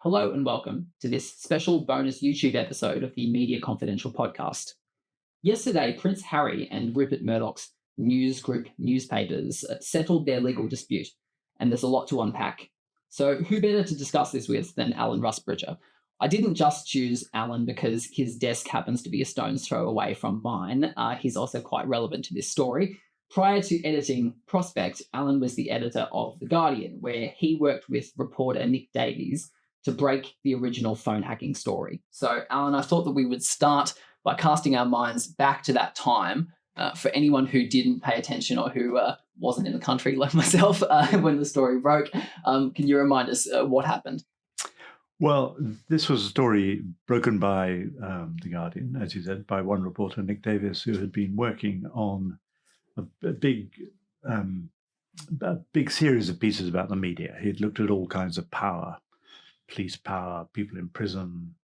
Hello and welcome to this special bonus YouTube episode of the Media Confidential podcast. Yesterday, Prince Harry and Rupert Murdoch's news group newspapers settled their legal dispute, and there's a lot to unpack. So who better to discuss this with than Alan Rusbridger? I didn't just choose Alan because his desk happens to be a stone's throw away from mine. He's also quite relevant to this story. Prior to editing Prospect, Alan was the editor of The Guardian, where he worked with reporter Nick Davies to break the original phone hacking story. So, Alan, I thought that we would start by casting our minds back to that time. For anyone who didn't pay attention or who wasn't in the country like myself when the story broke, can you remind us what happened? Well, this was a story broken by The Guardian, as you said, by one reporter, Nick Davies, who had been working on a big series of pieces about the media. He'd looked at all kinds of power, police power, people in prison,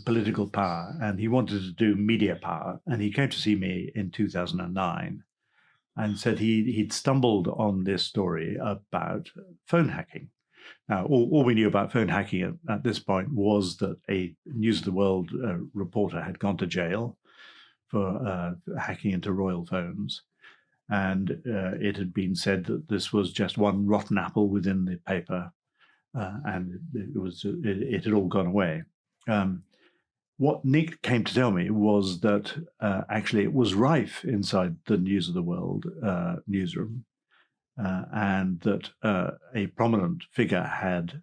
political power, and he wanted to do media power. And he came to see me in 2009 and said he'd stumbled on this story about phone hacking. Now, all we knew about phone hacking at this point was that a News of the World reporter had gone to jail for hacking into royal phones. And it had been said that this was just one rotten apple within the paper. And it had all gone away. What Nick came to tell me was that actually it was rife inside the News of the World newsroom, and that a prominent figure had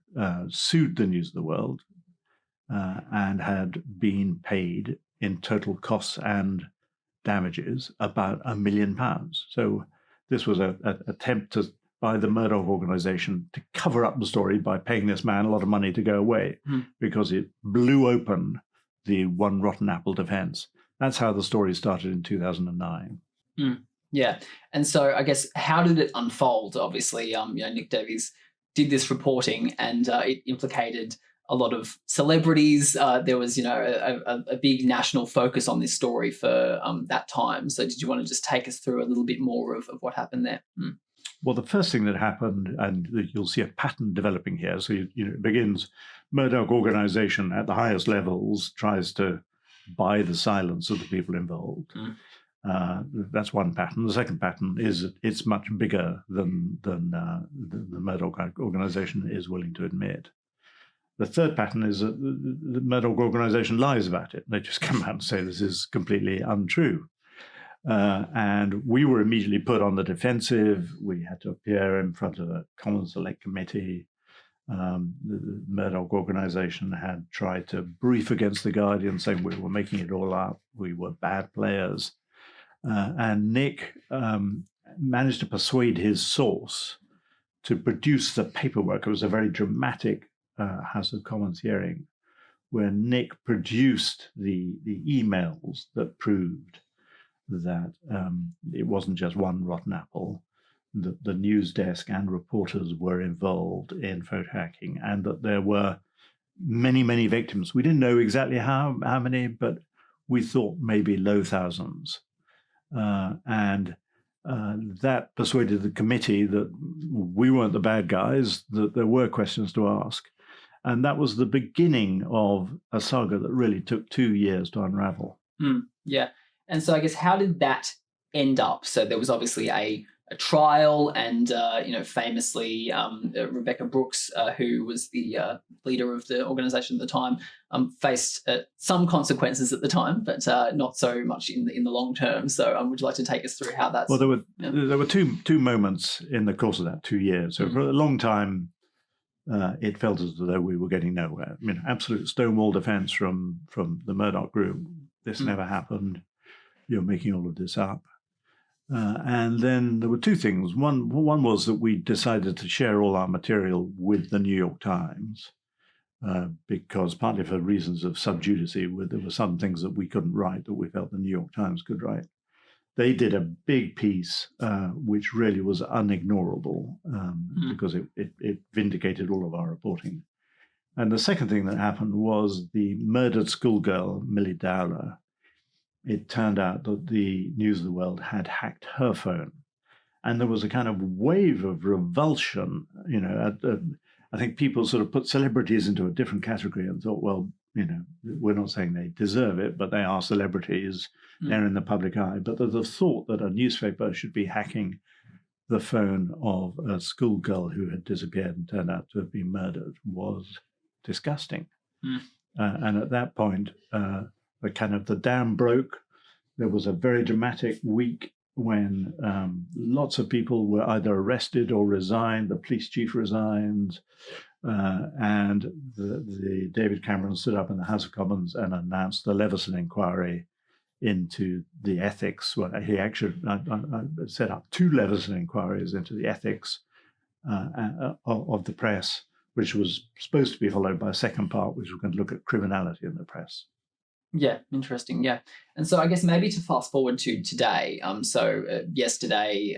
sued the News of the World and had been paid in total costs and damages about £1 million. So this was an attempt by the Murdoch organization to cover up the story by paying this man a lot of money to go away because it blew open the one rotten apple defense. That's how the story started in 2009. Yeah. And so I guess how did it unfold? Obviously, Nick Davies did this reporting and it implicated a lot of celebrities. There was, a big national focus on this story for that time. So did you want to just take us through a little bit more of what happened there? Well, the first thing that happened, and you'll see a pattern developing here. So it begins, Murdoch organization at the highest levels tries to buy the silence of the people involved. That's one pattern. The second pattern is it's much bigger than the Murdoch organization is willing to admit. The third pattern is that the Murdoch organization lies about it. They just come out and say this is completely untrue. And we were immediately put on the defensive. We had to appear in front of a Commons Select Committee. The Murdoch organization had tried to brief against The Guardian, saying we were making it all up. We were bad players. And Nick managed to persuade his source to produce the paperwork. It was a very dramatic House of Commons hearing where Nick produced the emails that proved that it wasn't just one rotten apple, that the news desk and reporters were involved in phone hacking, and that there were many, many victims. We didn't know exactly how many, but we thought maybe low thousands. And that persuaded the committee that we weren't the bad guys, that there were questions to ask. And that was the beginning of a saga that really took 2 years to unravel. Yeah. And so I guess how did that end up? So there was obviously a trial and, famously Rebecca Brooks, who was the leader of the organization at the time, faced some consequences at the time, but not so much in the long term. So would you like to take us through how that's... Well, there were two moments in the course of that 2 years. So for a long time, it felt as though we were getting nowhere. Absolute stonewall defense from the Murdoch group. This never happened. You're making all of this up. And then there were two things. One was that we decided to share all our material with the New York Times because partly for reasons of sub judice, there were some things that we couldn't write that we felt the New York Times could write. They did a big piece, which really was unignorable because it vindicated all of our reporting. And the second thing that happened was the murdered schoolgirl, Millie Dowler. It turned out that the News of the World had hacked her phone. And there was a kind of wave of revulsion, I think people sort of put celebrities into a different category and thought, well, we're not saying they deserve it, but they are celebrities. They're in the public eye. But the thought that a newspaper should be hacking the phone of a schoolgirl who had disappeared and turned out to have been murdered was disgusting. And at that point, the dam broke. There was a very dramatic week when lots of people were either arrested or resigned. The police chief resigned, and the David Cameron stood up in the House of Commons and announced the Leveson inquiry into the ethics. Well, he actually set up 2 Leveson inquiries into the ethics of the press, which was supposed to be followed by a second part, which was going to look at criminality in the press. Yeah, interesting. Yeah. And so I guess maybe to fast forward to today. Yesterday,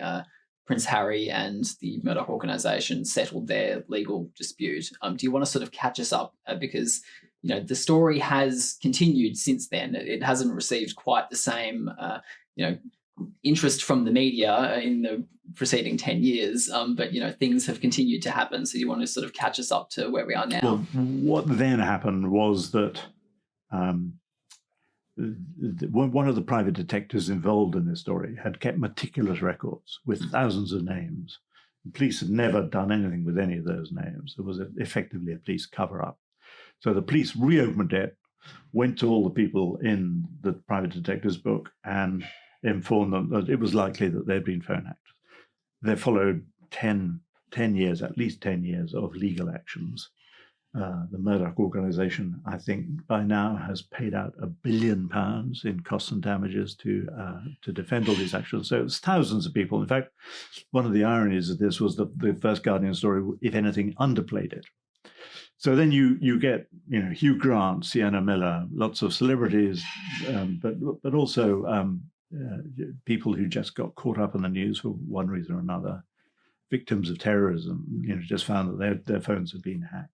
Prince Harry and the Murdoch organisation settled their legal dispute. Do you want to sort of catch us up? Because, the story has continued since then. It hasn't received quite the same, interest from the media in the preceding 10 years. But, things have continued to happen. So you want to sort of catch us up to where we are now? Well, what then happened was that one of the private detectives involved in this story had kept meticulous records with thousands of names. The police had never done anything with any of those names. It was effectively a police cover-up. So the police reopened it, went to all the people in the private detective's book and informed them that it was likely that they'd been phone hacked. There followed 10 years, at least 10 years of legal actions. The Murdoch organisation, I think, by now has paid out £1 billion in costs and damages to defend all these actions. So it's thousands of people. In fact, one of the ironies of this was that the first Guardian story, if anything, underplayed it. So then you get Hugh Grant, Sienna Miller, lots of celebrities, but also people who just got caught up in the news for one reason or another, victims of terrorism, just found that their phones had been hacked.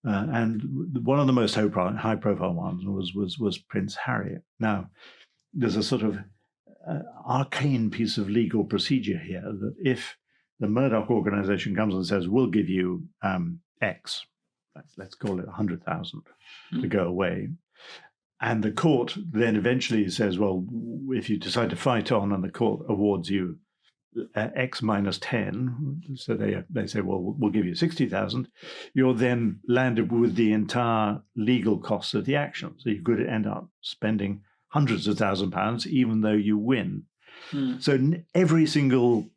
And one of the most high-profile ones was Prince Harry. Now, there's a sort of arcane piece of legal procedure here that if the Murdoch organisation comes and says, we'll give you X, let's call it 100,000 to go away, and the court then eventually says, well, if you decide to fight on and the court awards you X minus 10, so they say, well, we'll give you 60,000, you're then landed with the entire legal costs of the action. So you could end up spending hundreds of £1,000s, even though you win. So every single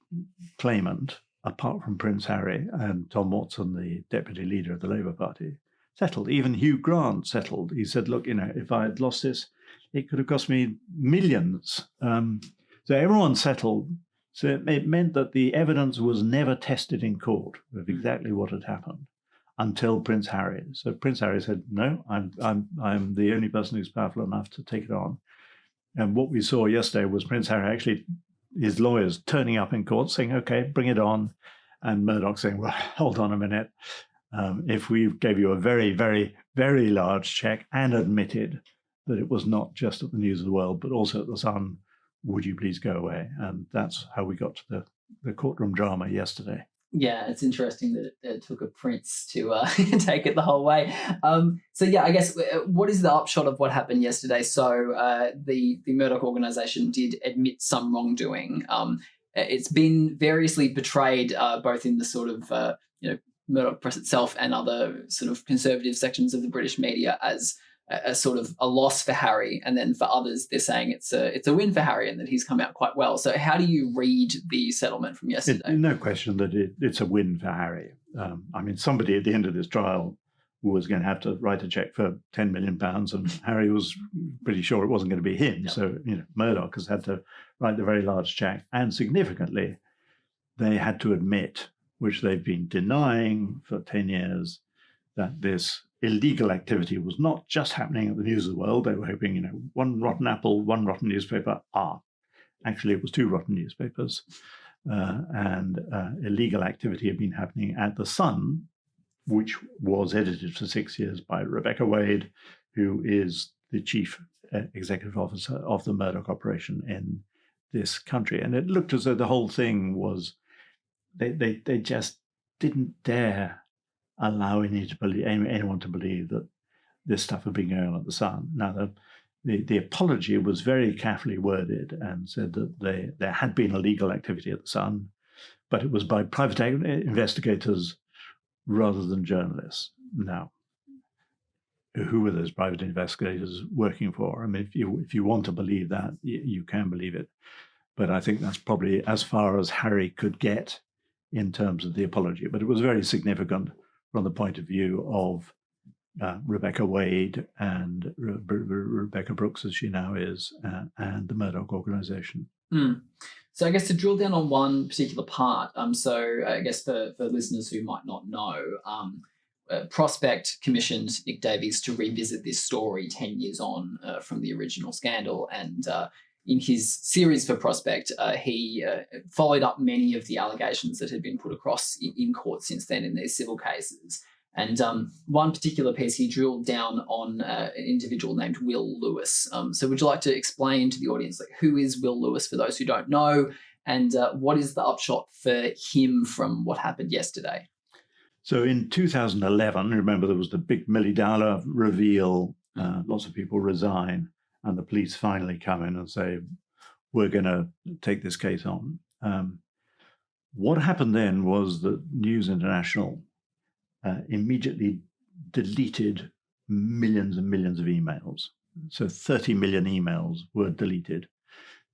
claimant, apart from Prince Harry and Tom Watson, the deputy leader of the Labour Party, settled. Even Hugh Grant settled. He said, look, if I had lost this, it could have cost me millions. So everyone settled. So it meant that the evidence was never tested in court of exactly what had happened until Prince Harry. So Prince Harry said, no, I'm the only person who's powerful enough to take it on. And what we saw yesterday was Prince Harry actually, his lawyers turning up in court saying, okay, bring it on. And Murdoch saying, well, hold on a minute. If we gave you a very, very, very large check and admitted that it was not just at the News of the World, but also at the Sun, would you please go away? And that's how we got to the courtroom drama yesterday. Yeah, it's interesting that it took a prince to take it the whole way. So I guess what is the upshot of what happened yesterday? So the Murdoch organisation did admit some wrongdoing. It's been variously portrayed both in the sort of Murdoch press itself and other sort of conservative sections of the British media as a sort of a loss for Harry, and then for others they're saying it's a win for Harry and that he's come out quite well. So how do you read the settlement from yesterday? No question that it's a win for Harry. Somebody at the end of this trial was going to have to write a check for £10 million, and Harry was pretty sure it wasn't going to be him. Yep. So Murdoch has had to write the very large check, and significantly, they had to admit, which they've been denying for 10 years, that this illegal activity was not just happening at the News of the World. They were hoping, one rotten apple, one rotten newspaper. Actually, it was 2 rotten newspapers. And illegal activity had been happening at The Sun, which was edited for 6 years by Rebecca Wade, who is the chief executive officer of the Murdoch operation in this country. And it looked as though the whole thing was, they just didn't dare allow anyone to believe that this stuff had been going on at the Sun. Now, the apology was very carefully worded and said that there had been illegal activity at the Sun, but it was by private investigators rather than journalists. Now, who were those private investigators working for? I mean, if you want to believe that, you can believe it. But I think that's probably as far as Harry could get in terms of the apology. But it was very significant from the point of view of Rebecca Wade and Rebecca Brooks, as she now is, and the Murdoch organization. So I guess to drill down on one particular part, so I guess for listeners who might not know, Prospect commissioned Nick Davies to revisit this story 10 years on from the original scandal. And in his series for Prospect, he followed up many of the allegations that had been put across in court since then in these civil cases. And one particular piece, he drilled down on an individual named Will Lewis. So would you like to explain to the audience, like, who is Will Lewis for those who don't know, and what is the upshot for him from what happened yesterday? So in 2011, remember there was the big Millie Dowler reveal, lots of people resign, and the police finally come in and say, we're going to take this case on. What happened then was that News International immediately deleted millions and millions of emails. So 30 million emails were deleted.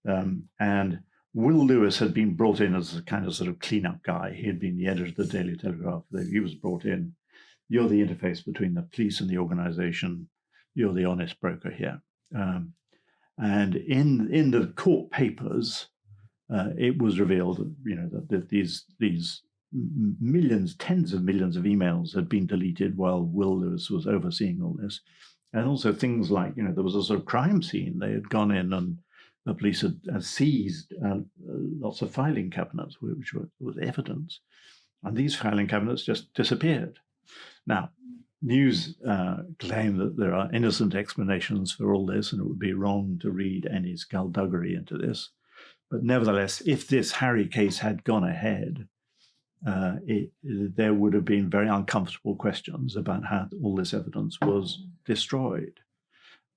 And Will Lewis had been brought in as a kind of sort of cleanup guy. He had been the editor of the Daily Telegraph. He was brought in. You're the interface between the police and the organization. You're the honest broker here. And in the court papers, it was revealed that these millions, tens of millions of emails had been deleted while Will Lewis was overseeing all this. And also things like, there was a sort of crime scene. They had gone in and the police had seized lots of filing cabinets, which was evidence. And these filing cabinets just disappeared. Now, News claim that there are innocent explanations for all this, and it would be wrong to read any skullduggery into this. But nevertheless, if this Harry case had gone ahead, there would have been very uncomfortable questions about how all this evidence was destroyed.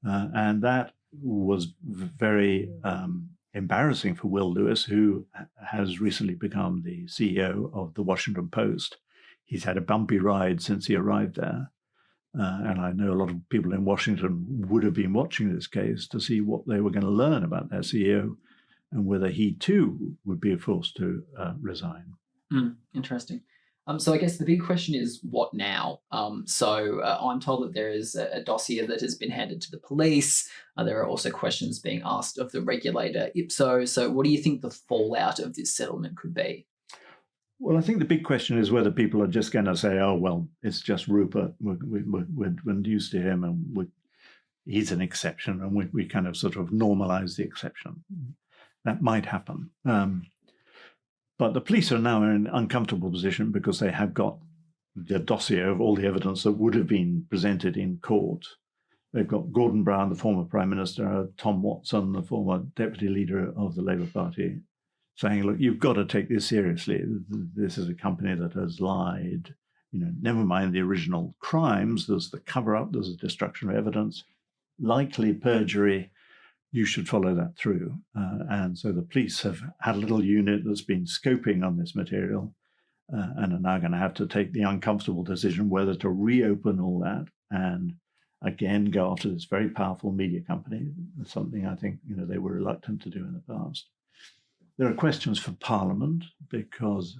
And that was very embarrassing for Will Lewis, who has recently become the CEO of the Washington Post. He's had a bumpy ride since he arrived there. And I know a lot of people in Washington would have been watching this case to see what they were going to learn about their CEO and whether he too would be forced to resign. Interesting. So I guess the big question is, what now? So I'm told that there is a dossier that has been handed to the police. There are also questions being asked of the regulator IPSO. So what do you think the fallout of this settlement could be? Well, I think the big question is whether people are just going to say, oh, well, it's just Rupert. We're used to him and he's an exception, and we kind of sort of normalize the exception. That might happen. But the police are now in an uncomfortable position because they have got the dossier of all the evidence that would have been presented in court. They've got Gordon Brown, the former Prime Minister, Tom Watson, the former Deputy Leader of the Labour Party, saying, look, you've got to take this seriously. This is a company that has lied. Never mind the original crimes. There's the cover-up, there's the destruction of evidence, likely perjury. You should follow that through. And so the police have had a little unit that's been scoping on this material and are now going to have to take the uncomfortable decision whether to reopen all that and again go after this very powerful media company, something I think they were reluctant to do in the past. There are questions for Parliament because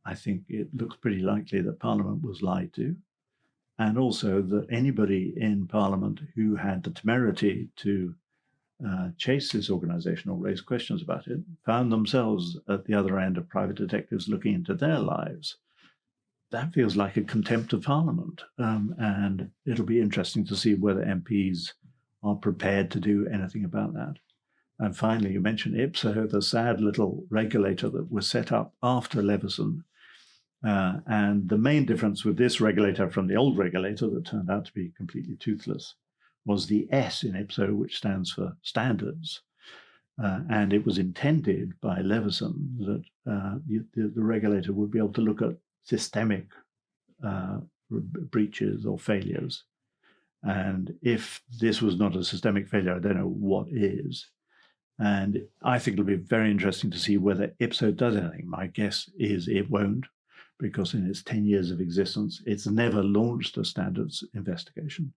I think it looks pretty likely that Parliament was lied to, and also that anybody in Parliament who had the temerity to chase this organization or raise questions about it found themselves at the other end of private detectives looking into their lives. That feels like a contempt of Parliament. And it'll be interesting to see whether MPs are prepared to do anything about that. And finally, you mentioned IPSO, the sad little regulator that was set up after Leveson. And the main difference with this regulator from the old regulator that turned out to be completely toothless was the S in IPSO, which stands for standards. And it was intended by Leveson that the regulator would be able to look at systemic breaches or failures. And if this was not a systemic failure, I don't know what is. And I think it'll be very interesting to see whether IPSO does anything. My guess is it won't, because in its 10 years of existence, it's never launched a standards investigation.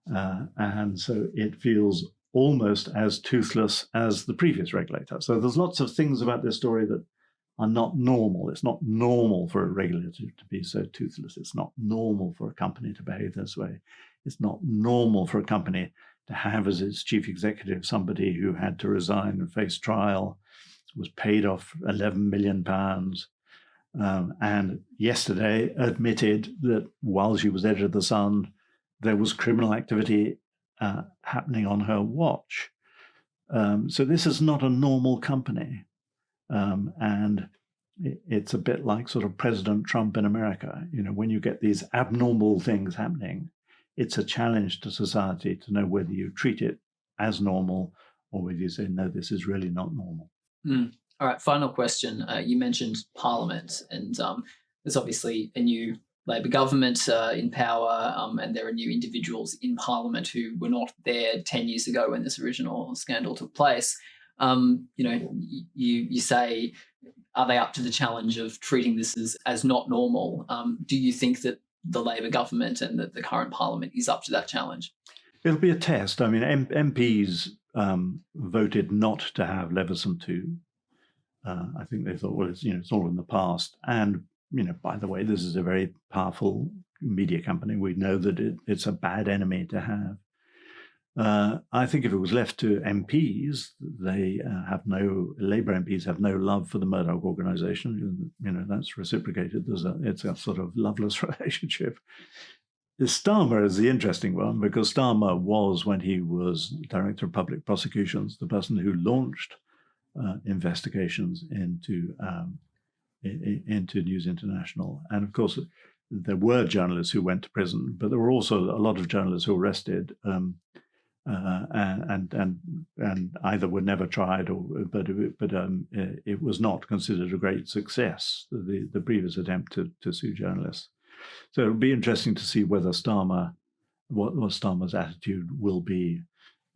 And so it feels almost as toothless as the previous regulator. So there's lots of things about this story that are not normal. It's not normal for a regulator to be so toothless. It's not normal for a company to behave this way. It's not normal for a company to have as its chief executive somebody who had to resign and face trial, was paid off £11 million, and yesterday admitted that while she was editor of The Sun, there was criminal activity happening on her watch. So this is not a normal company. And it's a bit like sort of President Trump in America. You know, when you get these abnormal things happening, it's a challenge to society to know whether you treat it as normal or whether you say, no, this is really not normal. All right, final question. You mentioned Parliament, and there's obviously a new Labor government in power, and there are new individuals in Parliament who were not there 10 years ago when this original scandal took place. You say, are they up to the challenge of treating this as not normal? Do you think that the Labor government and the current Parliament is up to that challenge? It'll be a test. I mean, MPs voted not to have Leveson 2. I think they thought, well, it's all in the past. And, by the way, this is a very powerful media company. We know that it's a bad enemy to have. I think if it was left to MPs, Labour MPs have no love for the Murdoch organisation. That's reciprocated. It's a sort of loveless relationship. Starmer is the interesting one, because Starmer was, when he was Director of Public Prosecutions, the person who launched investigations into News International. And of course, there were journalists who went to prison, but there were also a lot of journalists who were arrested and either were never tried, but it was not considered a great success, the previous attempt to sue journalists. So it'll be interesting to see whether what Starmer's attitude will be.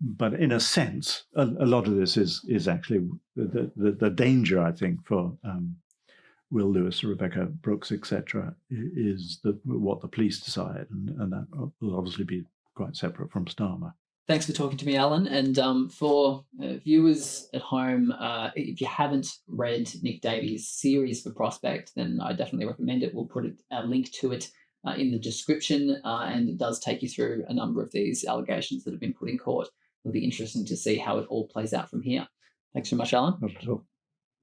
But in a sense, a lot of this is actually the danger, I think, for Will Lewis, Rebecca Brooks, etc., is what the police decide, and that will obviously be quite separate from Starmer. Thanks for talking to me, Alan. And for viewers at home, if you haven't read Nick Davies' series for Prospect, then I definitely recommend it. We'll put a link to it in the description, and it does take you through a number of these allegations that have been put in court. It'll be interesting to see how it all plays out from here. Thanks so much, Alan. Not at all.